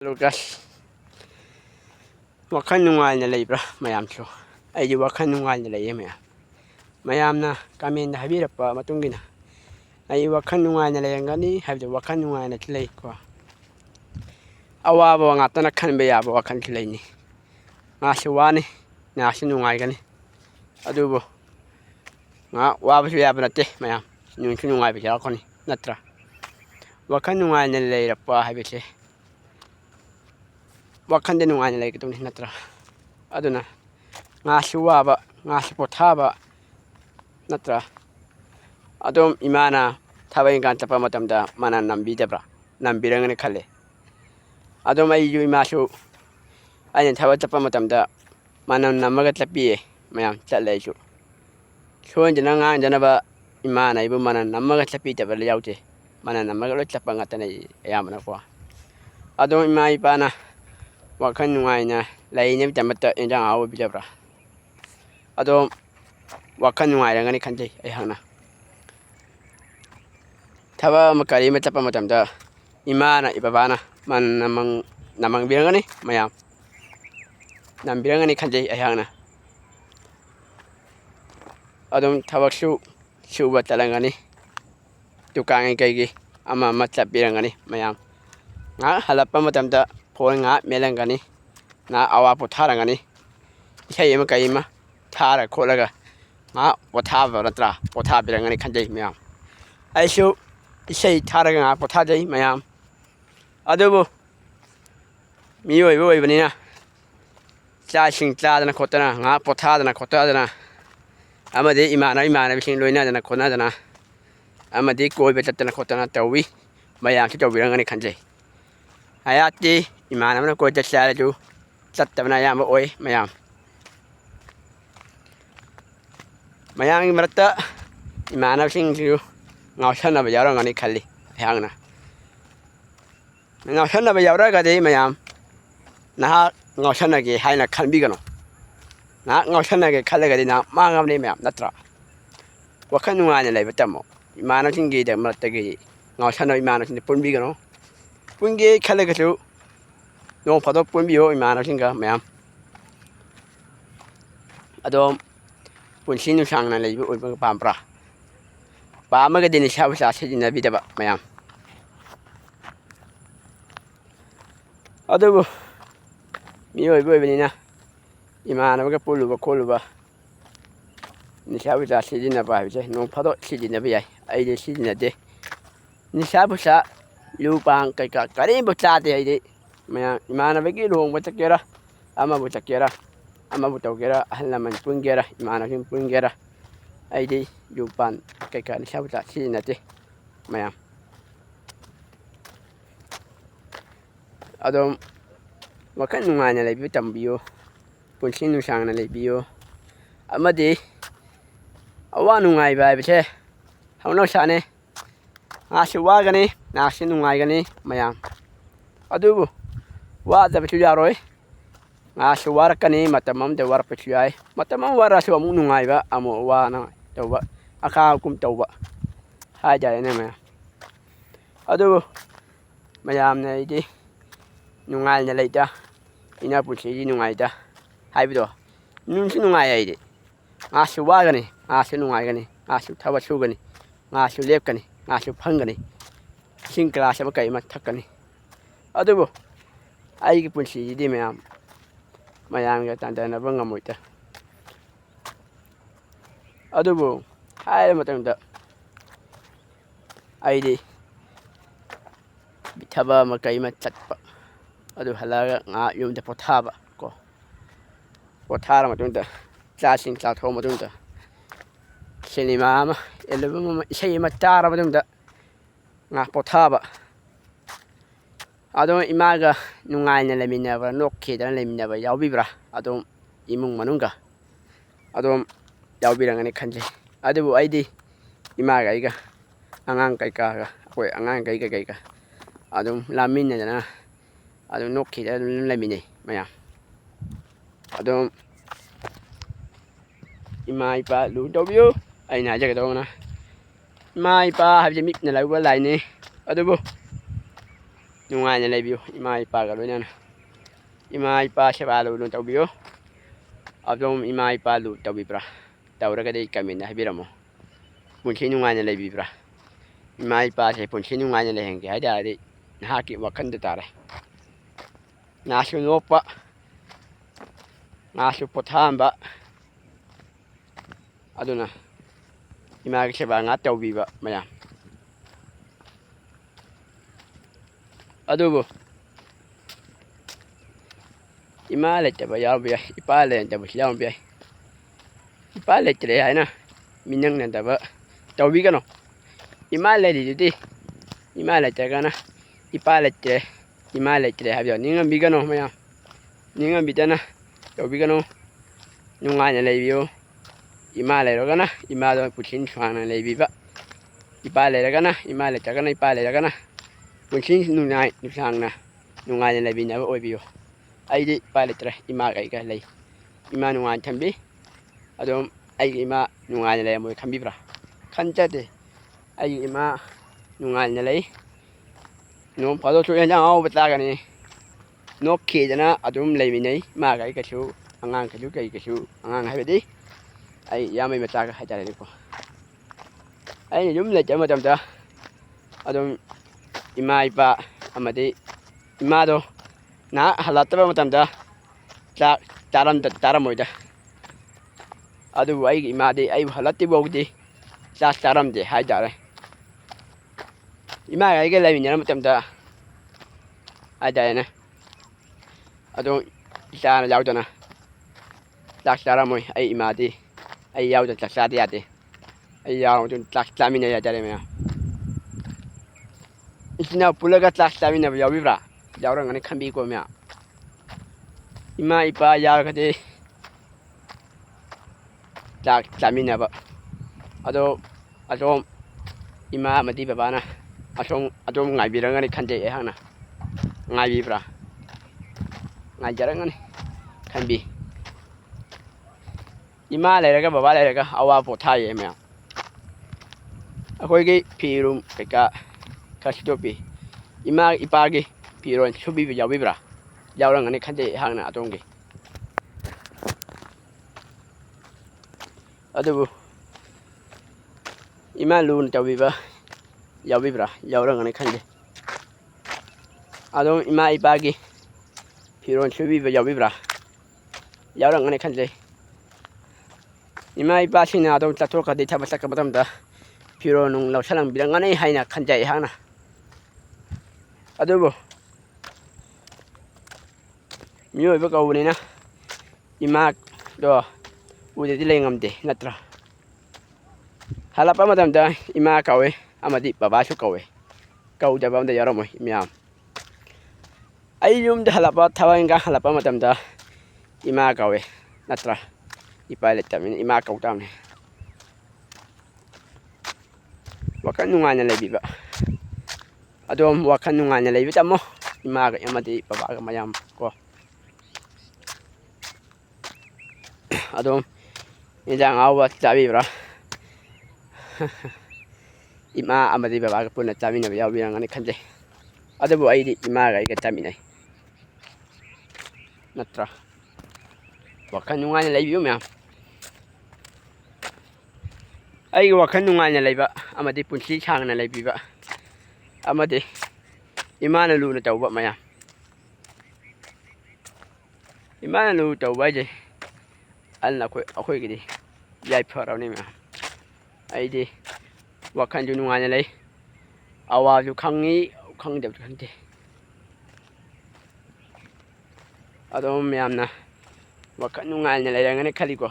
Lucas wakan nungal na labra mayamso ay wakan nungal na layem mayamna kami na habira pa matungina ay wakan nungal na layangani habda wakan nungal na tilay ko awa ba nga tanakan ba ya ba wakan tilay ni ngasiwani na sinungal gani adubo nga waba siya ba nate mayam yung sinungal ba siya ako ni natra wakan nungal na layra pa habite wakan din nungal na lay kitong natra aduna ngasiwaba ngasipotaba natra adom imana tabayin kan tapa matamda mana nambidabra nambirangani khale adom ay yu imasu ayan taba tapa matamda mana namaga tlapiye mayam chalaisu so jana nga jana ba imana ibu mana namaga tlapi tabal yaute mana namaga lo tlapa ngatana ayamana ko adom imai pana wakan nungai na lainnya tamata enjang awu bijabra adom wakan nungai ngani kanjai ayhangna taba makari matapa matamda imana ibabana man namang birangani mayam nam birangani kanjai ayhangna adom tabaksu suba talangani tukangi kaigi ama matlap birangani mayam nga halapa matamda phone nga melangani na awa potharangani isai ma kaima thara kholaga nga pothaba natra pothabirangani khanjai mayam aisu isai tharaga nga pothajai mayam adubu miyoi boi banina cha sing chadana khotana nga pothadana khotadana amade imana bising loina dana khona dana amade koi betatana khotana tawi mayam si tawirangani khanjai ayati imana mana koi tasala ju sattabana yam oi mayam marata imana sing ju ngawsana ba yara ngani khali hangna ngawsana ba yara ga de mayam na ngawsana ge haina khanbi gano na ngawsana ge khalaga de na mangam ne mayam natra wakan nungana lay batamo imana sing ge de marata ge ngawsana imana sing punbi gano punge khalaga ju no phado punbiyo imana singa mayam adom punsinu sangna lay oi pampra pa amaga dini sabu sa sidina bidaba mayam adubu miyoi boi benina imana baga puluba koluba ni sabu sa sidina ba bise no phado sidina biyai ai de sidina de ni sabu sa lupang kai ka kari bo chate ai de mayam imana bagi long ba takera ama bo takera ama bo tawkera ahlaman pungera imana kin pungera ai de lupan kai ka ni sabu sa sidina de mayam adom wakan nungana lay bitambiyo punsinu sangna lay biyo amade awa nungai ba bise hawno sane ngasi wagani nasi nungai gani mayam adubu wada bitu yaroi ngasi warakani matamam de war pechiyai matamam warasu amu nungai ba amu wana tawba aka kum tawba haja ne mayam adubu mayam na idi nungal na layta ina pusi nungai ta haibido nunsi nungai ai de ngasi wagani ngasi nungai gani ngasi thaba sugani ngasi lepkani ngasi phangani sing class ba kai ma thakani adubu ai gi punsi di mayam ga tandana ba ngamoita adubu hai matamda ai di thaba ma kai ma chatpa adu halaga nga yumda pothaba ko pothara matunda clasing cla tho matunda cinema ma elbum isai ma tara matunda nga pothaba adom imaga nungai na lemina ba nokhe dan lemina ba yawbibra adom imung manunga adom yawbirangani khanje adubu aidi imaga iga angang kai ka koi angang kai ka adom lamin na na adom nokhe dan lemine maya adom imai pa lu tawbiyo ai na jaga dona mai pa habje mik na lawa lai ni adubu ꯅꯨꯡꯉꯥꯏꯅ ꯂꯩꯕꯤꯌꯨ ꯏꯃꯥ ꯏꯄꯥꯒ ꯂꯣꯏꯅꯅ ꯏꯃꯥ ꯏꯄꯥ ꯁꯦꯕꯥ ꯂꯨꯅ ꯇꯧꯕꯤꯌꯨ ꯑꯗꯣꯝ ꯏꯃꯥ ꯏꯄꯥ ꯂꯨ ꯇꯧꯕꯤꯕ꯭ꯔꯥ ꯇꯧꯔꯒꯗꯤ ꯀꯃꯦꯟꯗ ꯍꯥꯏꯕꯤꯔꯝꯃꯣ ꯄꯨꯟꯁꯤ ꯅꯨꯡꯉꯥꯏꯅ ꯂꯩꯕꯤꯕ꯭ꯔꯥ ꯏꯃꯥ ꯏꯄꯥꯁꯦ ꯄꯨꯟꯁꯤ ꯅꯨꯡꯉꯥꯏꯅ ꯂꯩꯍꯟꯒꯦ ꯍꯥꯏꯇꯥꯔꯗꯤ ꯅꯍꯥꯛꯀꯤ ꯋꯥꯈꯜꯗ ꯇꯥꯔꯦ ꯉꯥꯁꯨ ꯅꯣꯛꯄ ꯉꯥꯁꯨ ꯄꯣꯊꯥꯍꯟꯕ ꯑꯗꯨꯅ ꯏꯃꯥꯒꯤ ꯁꯦꯕꯥ ꯉꯥꯛ ꯇꯧꯕꯤꯕ ꯃꯌꯥꯝ ꯑꯗꯨꯕꯨ ꯏꯃꯥ ꯂꯩꯇꯕ ꯌꯥꯎꯕ ꯌꯥꯏ ꯏꯄꯥ ꯂꯩꯇꯕꯁꯨ ꯌꯥꯎꯕ ꯌꯥꯏ ꯏꯄꯥ ꯂꯩꯇ꯭ꯔꯦ ꯍꯥꯏꯅ ꯃꯤꯅꯪꯅꯗꯕ ꯇꯧꯕꯤꯒꯅꯨ ꯏꯃꯥ ꯂꯩꯔꯤꯗꯨꯗꯤ ꯏꯃꯥ ꯂꯩꯇ꯭ꯔꯒꯅ ꯏꯄꯥ ꯂꯩꯇ꯭ꯔꯦ ꯏꯃꯥ ꯂꯩꯇ꯭ꯔꯦ ꯍꯥꯏꯕꯗꯣ ꯅꯤꯡꯉꯝꯕꯤꯒꯅꯨ ꯃꯌꯥꯝ ꯅꯤꯡꯉꯝꯕꯤꯗꯅ ꯇꯧꯕꯤꯒꯅꯨ ꯅꯨꯡꯉꯥꯏꯅ ꯂꯩꯕꯤꯌꯨ ꯏꯃꯥ ꯂꯩꯔꯒꯅ ꯏꯃꯥꯗꯣ ꯄꯨꯟꯁꯤ ꯁꯥꯡꯅ ꯂꯩꯕꯤꯕ ꯏꯄꯥ ꯂꯩꯔꯒꯅ ꯏꯃꯥ ꯂꯩꯇ꯭ꯔꯒꯅ ꯏꯄꯥ ꯂꯩꯔꯒꯅ ꯄꯨꯟꯁꯤ ꯅꯨꯡꯁꯥꯡꯅ ꯅꯨꯡꯉꯥꯏꯅ ꯂꯩꯕꯤꯅꯕ ꯑꯣꯏꯕꯤꯌꯨ ꯑꯩꯗꯤ ꯏꯄꯥ ꯂꯩꯇ꯭ꯔꯦ ꯏꯃꯥꯒ ꯑꯩꯒ ꯂꯩ ꯏꯃꯥ ꯅꯨꯡꯉꯥꯏꯅ ꯊꯝꯕꯤ ꯑꯗꯨꯝ ꯑꯩꯒꯤ ꯏꯃꯥ ꯅꯨꯡꯉꯥꯏꯅ ꯂꯩꯔꯝꯃꯣꯏ ꯈꯟꯕꯤꯕ꯭ꯔꯥ ꯈꯟꯖꯗꯦ ꯑꯩꯒꯤ ꯏꯃꯥ ꯅꯨꯡꯉꯥꯏꯅ ꯂꯩ ꯅꯣꯡ ꯐꯥꯗꯣꯛꯁꯨ ꯌꯦꯟꯖꯥꯡ ꯑꯍꯥꯎꯕ ꯆꯥꯒꯅꯤ ꯅꯣꯛꯈꯤꯗꯅ ꯑꯗꯨꯝ ꯂꯩꯃꯤꯟꯅꯩ ꯏꯃꯥꯒ ꯑꯩꯒꯁꯨ ꯑꯉꯥꯡꯒꯁꯨ ꯀꯩꯒꯁꯨ ꯑꯉꯥꯡ ꯍꯥꯏꯕꯗꯤ ꯑꯩ ꯏꯌꯥꯝꯕꯩ ꯃꯆꯥꯒ ꯍꯥꯏꯇꯥꯔꯦꯅꯦꯀꯣ ꯑꯩꯅ ꯌꯨꯝ ꯂꯩꯇꯕ ꯃꯇꯝꯗ ꯑꯗꯨꯝ ꯏꯃꯥ ꯏꯄꯥ ꯑꯃꯗꯤ ꯏꯃꯥꯗꯣ ꯅꯍꯥꯛ ꯍꯜꯂꯛꯇꯕ ꯃꯇꯝꯗ ꯆꯥꯛ ꯆꯥꯔꯝꯃꯣꯏꯗ ꯑꯗꯨꯕꯨ ꯑꯩꯒꯤ ꯏꯃꯥꯗꯤ ꯑꯩꯕꯨ ꯍꯜꯂꯛꯇ꯭ꯔꯤꯐꯥꯎꯗꯤ ꯆꯥꯛ ꯆꯥꯔꯝꯗꯦ ꯍꯥꯏꯇꯥꯔꯦ ꯏꯃꯥꯒ ꯑꯩꯒ ꯂꯩꯃꯤꯟꯅꯔ ꯃꯇꯝꯗ ꯍꯥꯏꯇꯥꯔꯦꯅꯦ ꯑꯗꯨꯝ ꯏꯆꯥꯅ ꯌꯥꯎꯗꯅ ꯆꯥꯛ ꯆꯥꯔꯝꯃꯣꯏ ꯑꯩ ꯏꯃꯥꯗꯤ ꯑꯩ ꯌꯥꯎꯗꯅ ꯆꯥꯛ ꯆꯥꯗ ꯌꯥꯗꯦ ꯑꯩ ꯌꯥꯎꯔ ꯆꯥꯛ ꯆꯥꯃꯤꯟꯅꯩ ꯍꯥꯏꯇꯥꯔꯦ ꯃꯌꯥꯝ ꯏꯆꯤꯟ ꯏꯅꯥꯎ ꯄꯨꯜꯂꯒ ꯆꯥꯛ ꯆꯥꯃꯤꯟꯅꯕ ꯌꯥꯎꯕꯤꯕ꯭ꯔꯥ ꯌꯥꯎꯔꯝꯒꯅꯤ ꯈꯟꯕꯤꯀꯣ ꯃꯌꯥꯝ ꯏꯃꯥ ꯏꯄꯥ ꯌꯥꯎꯔꯒꯗꯤ ꯆꯥꯛ ꯆꯥꯃꯤꯟꯅꯕ ꯑꯗꯣ ꯑꯁꯣꯝ ꯏꯃꯥ ꯑꯃꯗꯤ ꯕꯕꯥꯅ ꯑꯗꯣꯝ ꯉꯥꯏꯕꯤꯔꯝꯒꯅꯤ ꯈꯟꯖꯩ ꯑꯩꯍꯥꯛꯅ ꯉꯥꯏꯕꯤꯕ꯭ꯔꯥ ꯉꯥꯏꯖꯔꯝꯒꯅꯤ ꯈꯟꯕꯤ ꯏꯃꯥ ꯂꯩꯔꯒ ꯕꯕꯥ ꯂꯩꯔꯒ ꯑꯋꯥ ꯄꯣꯊꯥꯏꯌꯦ ꯃꯌꯥꯝ ꯑꯩꯈꯣꯏꯒꯤ ꯐꯤꯔꯨꯝ ꯀꯩꯀꯥ ꯈꯔ ꯁꯤꯗꯣꯛꯄꯤ ꯏꯃꯥ ꯏꯄꯥꯒꯤ ꯐꯤꯔꯣꯜ ꯁꯨꯕꯤꯕ ꯌꯥꯎꯕꯤꯕ꯭ꯔꯥ ꯌꯥꯎꯔꯝꯒꯅꯤ ꯈꯟꯖꯩ ꯑꯩꯍꯥꯛꯅ ꯑꯗꯣꯝꯒꯤ ꯑꯗꯨꯕꯨ ꯏꯃꯥ ꯂꯨꯅ ꯇꯧꯕꯤꯕ ꯌꯥꯎꯕꯤꯕ꯭ꯔꯥ ꯌꯥꯎꯔꯝꯒꯅꯤ ꯈꯟꯖꯩ ꯑꯗꯨꯝ ꯏꯃꯥ ꯏꯄꯥꯒꯤ ꯐꯤꯔꯣꯜ ꯁꯨꯕꯤꯕ ꯌꯥꯎꯕꯤꯕ꯭ꯔꯥ ꯌꯥꯎꯔꯝꯒꯅꯤ ꯈꯟꯖꯩ ꯏꯃꯥ ꯏꯄꯥꯁꯤꯡꯅ ꯑꯗꯨꯝ ꯆꯠꯊꯣꯛꯈ꯭ꯔꯗꯤ ꯊꯕꯛ ꯆꯠꯄ ꯃꯇꯝꯗ ꯐꯤꯔꯣꯜ ꯅꯨꯡ ꯂꯧꯁꯤꯜꯍꯟꯕꯤꯔꯝꯒꯅꯤ ꯍꯥꯏꯅ ꯈꯟꯖꯩ ꯑꯩꯍꯥꯛꯅ ꯑꯗꯨꯕꯨ ꯃꯤꯑꯣꯏꯕ ꯀꯧꯕꯅꯤꯅ ꯏꯃꯥꯗꯣ ꯎꯗꯗꯤ ꯂꯩ ꯉꯝꯗꯦ ꯅꯠꯇ꯭ꯔꯥ ꯍꯜꯂꯛꯄ ꯃꯇꯝꯗ ꯏꯃꯥ ꯀꯧꯋꯦ ꯑꯃꯗꯤ ꯕꯕꯥꯁꯨ ꯀꯧꯋꯦ ꯀꯧꯗꯕ ꯑꯝꯇ ꯌꯥꯎꯔꯝꯃꯣꯏ ꯃꯌꯥꯝ ꯑꯩ ꯌꯨꯝꯗ ꯍꯜꯂꯛꯄ ꯊꯕꯛ ꯏꯟꯈꯥꯡ ꯍꯜꯂꯛꯄ ꯃꯇꯝꯗ ꯏꯃꯥ ꯀꯧꯋꯦ ꯅꯠꯇ꯭ꯔꯥ ꯏꯄꯥ ꯂꯩꯇꯕꯅꯤꯅ ꯏꯃꯥ ꯀꯧ ꯇꯥꯕꯅꯤ ꯋꯥꯈꯜ ꯅꯨꯡꯉꯥꯏꯅ ꯂꯩꯕꯤꯕ ꯑꯗꯣꯝ ꯋꯥꯈꯜ ꯅꯨꯡꯉꯥꯏꯅ ꯂꯩꯕ ꯇꯝꯃꯣ ꯏꯃꯥꯒ ꯑꯃꯗꯤ ꯕꯕꯥꯒ ꯃꯌꯥꯝ ꯀꯣ ꯑꯗꯨꯝ ꯏꯟꯖꯥꯡ ꯑꯍꯥꯎꯕ ꯆꯥꯕꯤꯕ꯭ꯔꯥ ꯏꯃꯥ ꯑꯃꯗꯤ ꯕꯕꯥꯒ ꯄꯨꯟꯅ ꯆꯥꯃꯤꯟꯅꯕ ꯌꯥꯎꯕꯤꯔꯝꯒꯅꯤ ꯈꯟꯖꯩ ꯑꯗꯨꯕꯨ ꯑꯩꯗꯤ ꯏꯃꯥꯒ ꯑꯩꯒ ꯆꯥꯃꯤꯟꯅꯩ ꯅꯠꯇ꯭ꯔꯥ ꯋꯥꯈꯜ ꯅꯨꯡꯉꯥꯏꯅ ꯂꯩꯕꯤꯌꯨ ꯃꯌꯥꯝ ꯑꯩꯒꯤ ꯋꯥꯈꯜ ꯅꯨꯡꯉꯥꯏꯅ ꯂꯩꯕ ꯑꯃꯗꯤ ꯄꯨꯟꯁꯤ ꯁꯥꯡꯅ ꯂꯩꯕꯤꯕ ꯑꯃꯗꯤ ꯏꯃꯥꯅ ꯂꯨꯅ ꯇꯧꯕ ꯃꯌꯥꯝ ꯏꯃꯥꯅ ꯂꯨꯅ ꯇꯧꯕ ꯍꯥꯏꯁꯦ ꯑꯩꯈꯣꯏꯒꯤꯗꯤ ꯌꯥꯏꯐꯔꯕꯅꯤ ꯃꯌꯥꯝ ꯑꯩꯗꯤ ꯋꯥꯈꯜꯁꯨ ꯅꯨꯡꯉꯥꯏꯅ ꯂꯩ ꯑꯋꯥꯕꯁꯨ ꯈꯪꯉꯤ ꯈꯪꯗꯕꯁꯨ ꯈꯪꯗꯦ ꯑꯗꯨꯝ ꯃꯌꯥꯝꯅ ꯋꯥꯈꯜ ꯅꯨꯡꯉꯥꯏꯅ ꯂꯩꯔꯝꯒꯅꯤ ꯈꯜꯂꯤꯀꯣ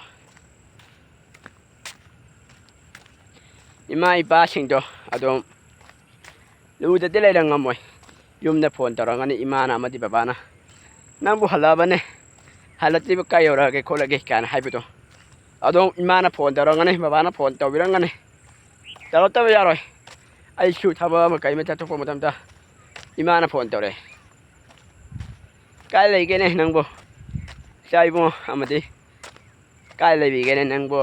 ꯏꯃꯥ ꯏꯄꯥꯁꯤꯡꯗꯣ ꯑꯗꯨꯝ ꯂꯨꯗꯗꯤ ꯂꯩꯔꯝ ꯉꯝꯃꯣꯏ ꯌꯨꯝꯗ ꯐꯣꯟ ꯇꯧꯔꯝꯒꯅꯤ ꯏꯃꯥꯅ ꯑꯃꯗꯤ ꯕꯕꯥꯅ ꯅꯪꯕꯨ ꯍꯜꯂꯛꯑꯕꯅꯦ ꯍꯜꯂꯛꯇ꯭ꯔꯤꯕ ꯀꯥꯏ ꯌꯧꯔꯛꯑꯒꯦ ꯈꯣꯠꯂꯒꯦ ꯀꯥꯏꯅ ꯍꯥꯏꯕꯗꯣ ꯑꯗꯨꯝ ꯏꯃꯥꯅ ꯐꯣꯟ ꯇꯧꯔꯝꯒꯅꯤ ꯕꯕꯥꯅ ꯐꯣꯟ ꯇꯧꯕꯤꯔꯝꯒꯅꯤ ꯇꯧꯔꯛꯇꯕ ꯌꯥꯔꯣꯏ ꯑꯩꯁꯨ ꯊꯕꯛ ꯑꯃ ꯀꯔꯤꯃ ꯆꯠꯊꯣꯛꯄ ꯃꯇꯝꯗ ꯏꯃꯥꯅ ꯐꯣꯟ ꯇꯧꯔꯛꯑꯦ ꯀꯥꯏ ꯂꯩꯒꯦꯅꯦ ꯅꯪꯕꯨ ꯏꯆꯥ ꯏꯕꯨꯡꯉꯣ ꯑꯃꯗꯤ ꯀꯥꯏ ꯂꯩꯕꯤꯒꯦꯅꯦ ꯅꯪꯕꯨ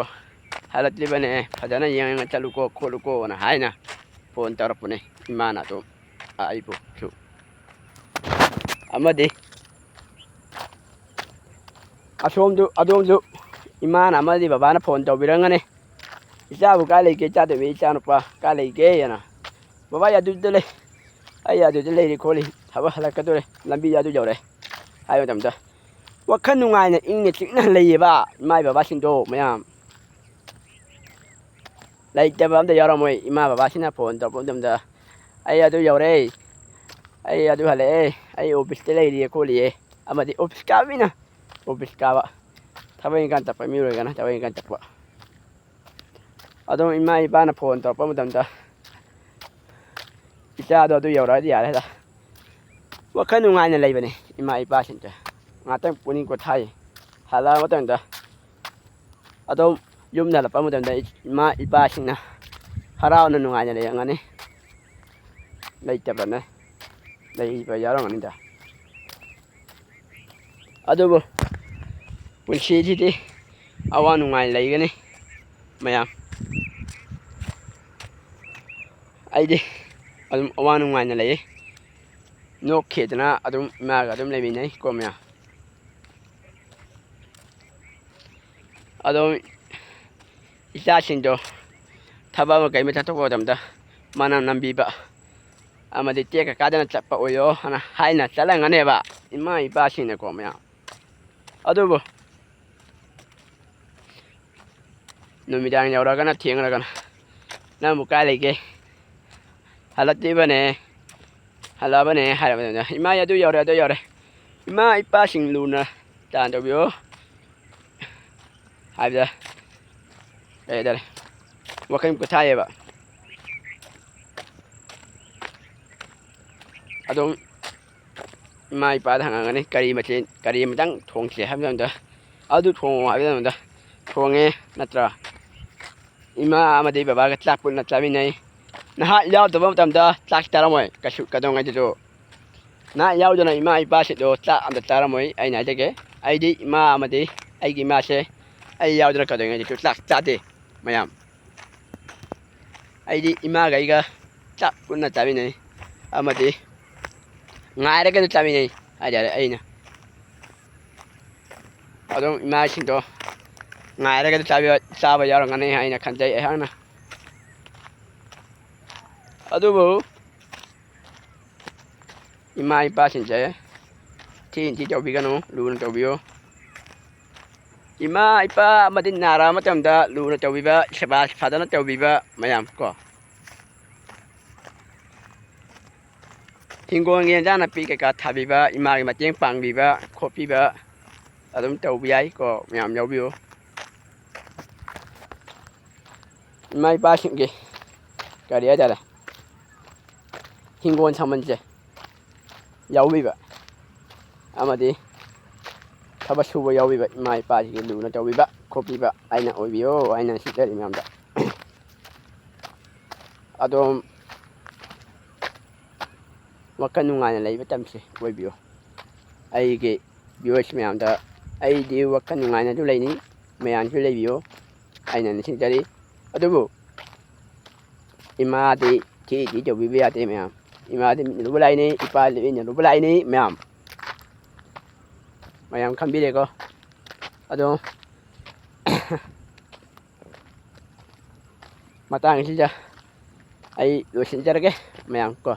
ꯍꯜꯂꯛꯇ꯭ꯔꯤꯕꯅꯦ ꯐꯖꯅ ꯌꯦꯡꯉ ꯆꯠꯂꯨꯀꯣ ꯈꯣꯠꯂꯨꯀꯣꯅ ꯍꯥꯏꯅ ꯐꯣꯟ ꯇꯧꯔꯛꯄꯅꯦ ꯏꯃꯥꯅ ꯑꯗꯨꯝ ꯑꯩꯕꯨꯁꯨ ꯑꯃꯗꯤ ꯑꯗꯣꯝꯁꯨ ꯏꯃꯥꯅ ꯑꯃꯗꯤ ꯕꯕꯥꯅ ꯐꯣꯟ ꯇꯧꯕꯤꯔꯝꯒꯅꯤ 이자부 깔레게 짜도 왜 있잖아 깔레게 야나 뭐가 야두들래 아이 야두들래 이콜리 하바 할까도래 람비 야두 저래 아유 담다 와칸 누가이네 잉네 찍나 레이바 마이 바바신도 뭐야 라이트바 암데 여러모이 이마 바바신나 폰 더본담다 아이 야두 저래 아이 야두 할래 아이 오피스 레이리 콜리에 아마디 오피스 가비나 오피스 가바 타바인 간다 파미로가나 타바인 간다 파 ꯑꯗꯨꯝ ꯏꯃꯥ ꯏꯄꯥꯅ ꯐꯣꯟ ꯇꯧꯔꯛꯄ ꯃꯇꯝꯗ ꯏꯆꯥꯗꯣ ꯑꯗꯨ ꯌꯧꯔꯛꯑꯗꯤ ꯌꯥꯔꯦꯗ ꯋꯥꯈꯜ ꯅꯨꯡꯉꯥꯏꯅ ꯂꯩꯕꯅꯦ ꯏꯃꯥ ꯏꯄꯥꯁꯤꯡꯁꯦ ꯉꯥꯛꯇꯪ ꯄꯨꯛꯅꯤꯡ ꯀꯣꯊꯥꯏ ꯍꯜꯂꯛꯑ ꯃꯇꯝꯗ ꯑꯗꯨꯝ ꯌꯨꯝꯗ ꯍꯜꯂꯛꯄ ꯃꯇꯝꯗ ꯏꯃꯥ ꯏꯄꯥꯁꯤꯡꯅ ꯍꯔꯥꯎꯅ ꯅꯨꯡꯉꯥꯏꯅ ꯂꯩꯔꯝꯒꯅꯤ ꯂꯩꯇꯕꯅ ꯂꯩꯕ ꯌꯥꯎꯔꯝꯒꯅꯤꯗ ꯑꯗꯨꯕꯨ ꯄꯨꯟꯁꯤꯁꯤꯗꯤ ꯑꯋꯥ ꯅꯨꯡꯉꯥꯏ ꯂꯩꯒꯅꯤ ꯃꯌꯥꯝ ꯑꯩꯗꯤ ꯑꯗꯨꯝ ꯑꯋꯥ ꯅꯨꯡꯉꯥꯏꯅ ꯂꯩꯌꯦ ꯅꯣꯛꯈꯤꯗꯅ ꯑꯗꯨꯝ ꯏꯃꯥꯒ ꯑꯗꯨꯝ ꯂꯩꯃꯤꯟꯅꯩ ꯀꯣ ꯃꯌꯥꯝ ꯑꯗꯨꯝ ꯏꯆꯥꯁꯤꯡꯗꯣ ꯊꯕꯛ ꯑꯃ ꯀꯩ ꯑꯃ ꯆꯠꯊꯣꯛꯄ ꯃꯇꯝꯗ ꯃꯅꯝ ꯅꯝꯕꯤꯕ ꯑꯃꯗꯤ ꯇꯦꯛꯀ ꯀꯥꯗꯅ ꯆꯠꯄ ꯑꯣꯏꯌꯣ ꯍꯥꯏꯅ ꯆꯠꯂꯝꯒꯅꯦꯕ ꯏꯃꯥ ꯏꯄꯥꯁꯤꯡꯅꯀꯣ ꯃꯌꯥꯝ ꯑꯗꯨꯕꯨ ꯅꯨꯃꯤꯗꯥꯡ ꯌꯧꯔꯒꯅ ꯊꯦꯡꯉꯒꯅ ꯅꯪꯕꯨ ꯀꯥꯏ ꯂꯩꯒꯦ ꯍꯜꯂꯛꯇ꯭ꯔꯤꯕꯅꯦ ꯍꯜꯂꯛꯑꯕꯅꯦ ꯍꯥꯏꯔꯕ ꯃꯇꯝꯗ ꯏꯃꯥ ꯑꯗꯨ ꯌꯧꯔꯦ ꯑꯗꯨ ꯌꯧꯔꯦ ꯏꯃꯥ ꯏꯄꯥꯁꯤꯡ ꯂꯨꯅ ꯇꯥꯟ ꯇꯧꯕꯤꯌꯣ ꯍꯥꯏꯕꯗ ꯀꯩ ꯍꯥꯏꯇꯥꯔꯦ ꯋꯥꯈꯜ ꯄꯣꯊꯥꯏꯌꯦꯕ ꯑꯗꯨꯝ ꯏꯃꯥ ꯏꯄꯥꯗ ꯍꯪꯉꯒꯅꯤ ꯀꯔꯤ ꯃꯊꯦꯜ ꯀꯔꯤ ꯑꯃꯇꯪ ꯊꯣꯡꯁꯦ ꯍꯥꯏꯕ ꯃꯇꯝꯗ ꯑꯗꯨ ꯊꯣꯡꯉꯣ ꯍꯥꯏꯕ ꯃꯇꯝꯗ ꯊꯣꯡꯉꯦ ꯅꯠꯇ꯭ꯔꯥ ꯏꯃꯥ ꯑꯃꯗꯤ ꯕꯕꯥꯒ ꯆꯥꯛ ꯄꯨꯟꯅ ꯆꯥꯃꯤꯟꯅꯩ ꯅꯍꯥꯛ ꯌꯥꯎꯗꯕ ꯃꯇꯝꯗ ꯆꯥꯛ ꯆꯥꯔꯝꯃꯣꯏ ꯀꯩꯁꯨ ꯀꯩꯗꯧꯉꯩꯗꯁꯨ ꯅꯍꯥꯛ ꯌꯥꯎꯗꯅ ꯏꯃꯥ ꯏꯄꯥꯁꯤꯡꯗꯣ ꯆꯥꯛ ꯑꯝꯇ ꯆꯥꯔꯝꯃꯣꯏ ꯑꯩꯅ ꯍꯥꯏꯖꯒꯦ ꯑꯩꯗꯤ ꯏꯃꯥ ꯑꯃꯗꯤ ꯑꯩꯒꯤ ꯏꯃꯥꯁꯦ ꯑꯩ ꯌꯥꯎꯗꯅ ꯀꯩꯗꯧꯉꯩꯗꯁꯨ ꯆꯥꯛ ꯆꯥꯗꯦ ꯃꯌꯥꯝ ꯑꯩꯗꯤ ꯏꯃꯥꯒ ꯑꯩꯒ ꯆꯥꯛ ꯄꯨꯟꯅ ꯆꯥꯃꯤꯟꯅꯩ ꯑꯃꯗꯤ ꯉꯥꯏꯔꯒꯁꯨ ꯆꯥꯃꯤꯟꯅꯩ ꯍꯥꯏꯇꯥꯔꯦ ꯑꯩꯅ ꯑꯗꯨꯝ ꯏꯃꯥꯁꯤꯡꯗꯣ ꯉꯥꯏꯔꯒꯁꯨ ꯆꯥꯕ ꯌꯥꯎꯔꯝꯒꯅꯤ ꯍꯥꯏꯅ ꯈꯟꯖꯩ ꯑꯩꯍꯥꯛꯅ ꯑꯗꯨꯕꯨ ꯏꯃꯥ ꯏꯄꯥꯁꯤꯡꯁꯦ ꯊꯤ ꯇꯧꯕꯤꯒꯅꯨ ꯂꯨꯅ ꯇꯧꯕꯤꯌꯨ ꯏꯃꯥ ꯏꯄꯥ ꯑꯃꯗꯤ ꯅꯥꯔꯛꯑ ꯃꯇꯝꯗ ꯂꯨꯅ ꯇꯧꯕꯤꯕ ꯁꯦꯕꯥ ꯐꯖꯅ ꯇꯧꯕꯤꯕ ꯃꯌꯥꯝ ꯀꯣ ꯍꯤꯡꯒꯣꯜꯒꯤ ꯏꯟꯖꯥꯡ ꯅꯥꯄꯤ ꯀꯩꯀꯥ ꯊꯥꯕꯤꯕ ꯏꯃꯥꯒꯤ ꯃꯇꯦꯡ ꯄꯥꯡꯕꯤꯕ ꯈꯣꯠꯄꯤꯕ ꯑꯗꯨꯝ ꯇꯧꯕ ꯌꯥꯏ ꯀꯣ ꯃꯌꯥꯝ ꯌꯥꯎꯕꯤꯌꯨ ꯏꯃꯥ ꯏꯄꯥꯁꯤꯡꯒꯤ ꯀꯔꯤ ꯍꯥꯏꯇꯥꯔꯦ ꯍꯤꯡꯒꯣꯜ ꯁꯝꯕꯜꯁꯦ ꯌꯥꯎꯕꯤꯕ ꯑꯃꯗꯤ ꯊꯕꯛ ꯁꯨꯕ ꯌꯥꯎꯕꯤꯕ ꯏꯃꯥ ꯏꯄꯥꯁꯤꯡꯒꯤ ꯂꯨꯅ ꯇꯧꯕꯤꯕ ꯈꯣꯠꯄꯤꯕ ꯑꯩꯅ ꯑꯣꯏꯕꯤꯌꯣ ꯑꯩꯅ ꯁꯤꯖꯔꯤ ꯃꯌꯥꯝꯗ ꯑꯗꯣꯝ ꯋꯥꯈꯜ ꯅꯨꯡꯉꯥꯏꯅ ꯂꯩꯕ ꯇꯝꯁꯤ ꯑꯣꯏꯕꯤꯌꯨ ꯑꯩꯒꯤ ꯚꯤꯌꯨꯋꯔꯁ ꯃꯌꯥꯝꯗ ꯑꯩꯗꯤ ꯋꯥꯈꯜ ꯅꯨꯡꯉꯥꯏꯅꯁꯨ ꯂꯩꯅꯤ ꯃꯌꯥꯝꯁꯨ ꯂꯩꯕꯤꯌꯨ ꯑꯩꯅ ꯅꯤꯡꯁꯤꯡꯖꯔꯤ ꯑꯗꯨꯕꯨ ꯏꯃꯥꯗꯤ ꯊꯤ ꯇꯧꯕꯤꯕ ꯌꯥꯗꯦ ꯃꯌꯥꯝ ꯏꯃꯥꯗꯤ ꯃꯤꯠꯅ ꯂꯥꯛꯏꯅꯤ ꯏꯄꯥꯗꯤ ꯃꯤꯠꯅ ꯂꯥꯛꯏꯅꯤ ꯃꯌꯥꯝ ꯈꯪꯕꯤꯔꯦꯀꯣ ꯑꯗꯣ ꯃꯇꯥꯡ ꯑꯁꯤꯗ ꯑꯩ ꯂꯣꯏꯁꯤꯟꯖꯔꯒꯦ ꯃꯌꯥꯝ ꯀꯣ